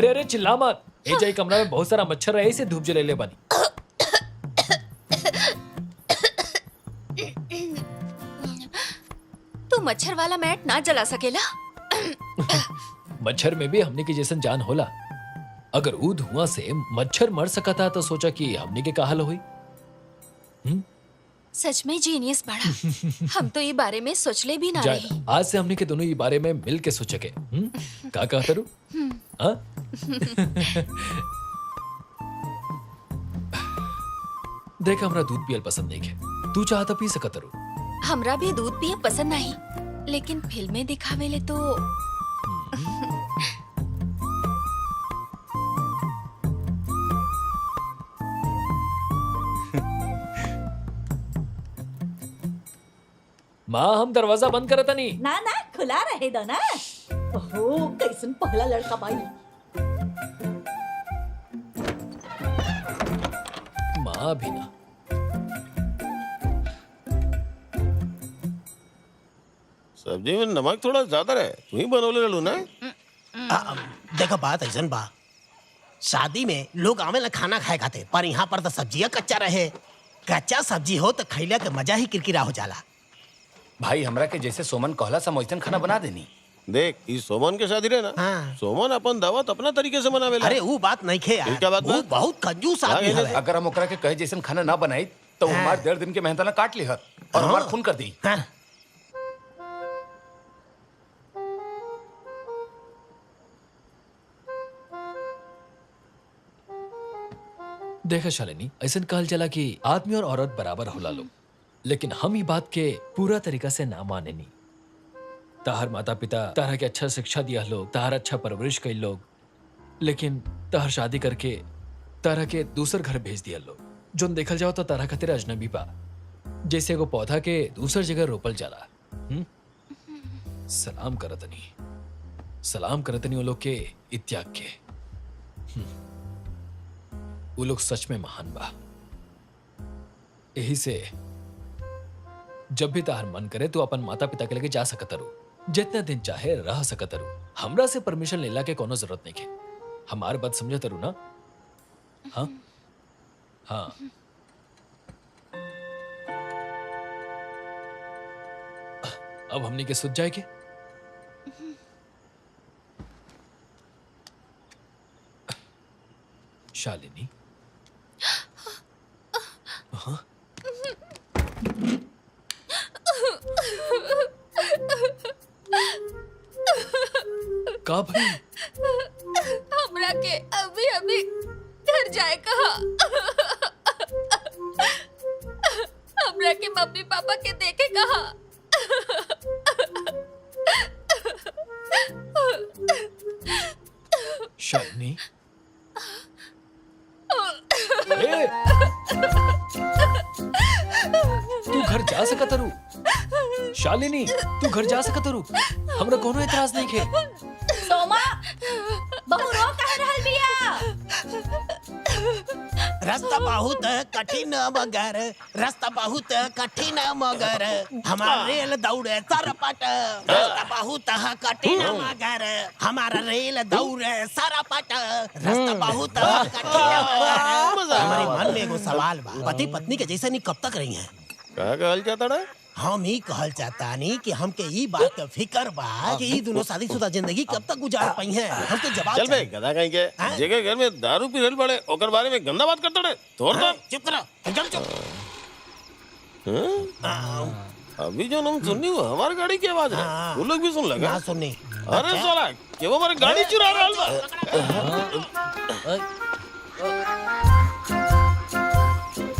अरे अरे चिल्ला मत। ए जाई कमरा में बहुत सारा मच्छर रहे से धूप जले ले बनी। तू मच्छर वाला मैट ना जला सकेला। मच्छर में भी हमने की जैसन जान होला। अगर ऊ धुआं से मच्छर मर सका था तो सोचा कि हमने के का हाल हुई। सच में जीनियस बड़ा। हम तो ये बारे में सोचले भी ना जाए रही। आज से हमने के दोनों ये बारे में मिल के सोचेंगे। का कहता रू? हाँ? देख हमरा दूध पियल पसंद नहीं है। तू चाहता पी सकत रू। हमरा भी दूध पिए पसंद नहीं, लेकिन फिल्में दिखावेले तो माँ हम दरवाजा बंद करता नहीं। ना ना खुला रहे दो ना। ओहो कैसन पहला लड़का भाई। माँ भी ना। सब्जी में नमक थोड़ा ज्यादा रहे, तू ही बनवले लू ना। देखो बात ऐसन बा, शादी में लोग आवेला खाना खाए खाते, पर यहाँ पर तो सब्जियां कच्चा रहे। कच्चा सब्जी हो तो खैला के मजा ही किरकिरा हो जाला। भाई हमरा के जैसे सोमन कहला सा वैसन खाना बना देनी। देख इस सोमन के शादी रहे ना। हाँ। सोमन अपन दावत अपना तरीके से मनावेला। अरे वो बात नहीं खे यार, क्या बात वो बा? बहुत कंजूस आदमी हाँ, है। अगर हम ओकरा के कहे जैसन खाना ना बनाई तो हाँ। हमार 1.5 दिन के मेहनत ना काट ली और हमार खून कर दी। हाँ। देखा शालिनी, ऐसा कहल चला कि आदमी और औरत बराबर होला लोग, लेकिन हम ये बात के पूरा तरीका से ना माने नहीं। ताहर माता पिता तारा के अच्छा शिक्षा दिया लोग, ताहर अच्छा परवरिश कई लोग, लेकिन ताहर शादी करके तारा के दूसर घर भेज दिया लोग। जो देखल जाओ तो तारा खातिर अजनबी बा, जैसे एगो पौधा के दूसर जगह रोपल जाला। सलाम करतनी वो लोग के इत्याग के। वो लोग सच में महान बा। यही से जब भी ताहर मन करे तो अपन माता पिता के लगे जा सकत रू, जितना दिन चाहे रह सकत रू। हमरा से परमिशन लेला के कोनो जरूरत नहीं है। हमार बात समझत रू ना? हाँ हाँ। अब हमने के सुध जाएगे। शालिनी, हाँ? का भाई? हमरा के अभी अभी घर जाए कहा। हमरा के मम्मी पापा के देखे कहा। शालिनी, तू घर जा सकत रू। शालिनी, तू घर जा सकत रू। हमरा कोनो एतराज नहीं है। सोमा बहू रो कह रहल बिया। रास्ता बहुत कठिन मगर, रास्ता बहुत कठिन मगर, हमारा रेल दौड़े सरपट। रास्ता बहुत कठिन मगर, हमारा रेल दौड़े सरपट। रास्ता बहुत कठिन मगर। हमारे मन में एगो सवाल बा, पति पत्नी के जैसे नहीं कब तक रही हैं? कहा कहल जाता ना? हम ही कहल चाहता नहीं कि हमके ई बात का फिकर बा कि ई दोनों शादीशुदा जिंदगी कब तक गुजार पाई हैं। हमके जवाब चल भाई गधा कहीं के हाँ? जेके घर में दारू पी रहल बड़े ओकर बारे में गंदा बात करते रहे। तोड़ दो। चुप रहो, एकदम चुप। अभी जो हम सुननी वो हमारी गाड़ी की आवाज है। हाँ। वो लोग भी सुन लगा। ना सुननी। अरे साला कि वो हमारी गाड़ी चुरा रहल बा।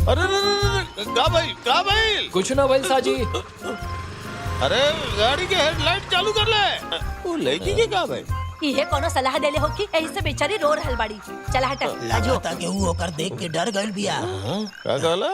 अरे का भाई कुछ ना भाई साजी। अरे गाड़ी के हेडलाइट चालू कर ले। वो लड़की के का भाई? इहे कोनो सलाह देले हो कि एही से बेचारी रो रहल बाड़ी। चला हट। लगता कि वो ओकर देख के डर गइल बिया। का कहला?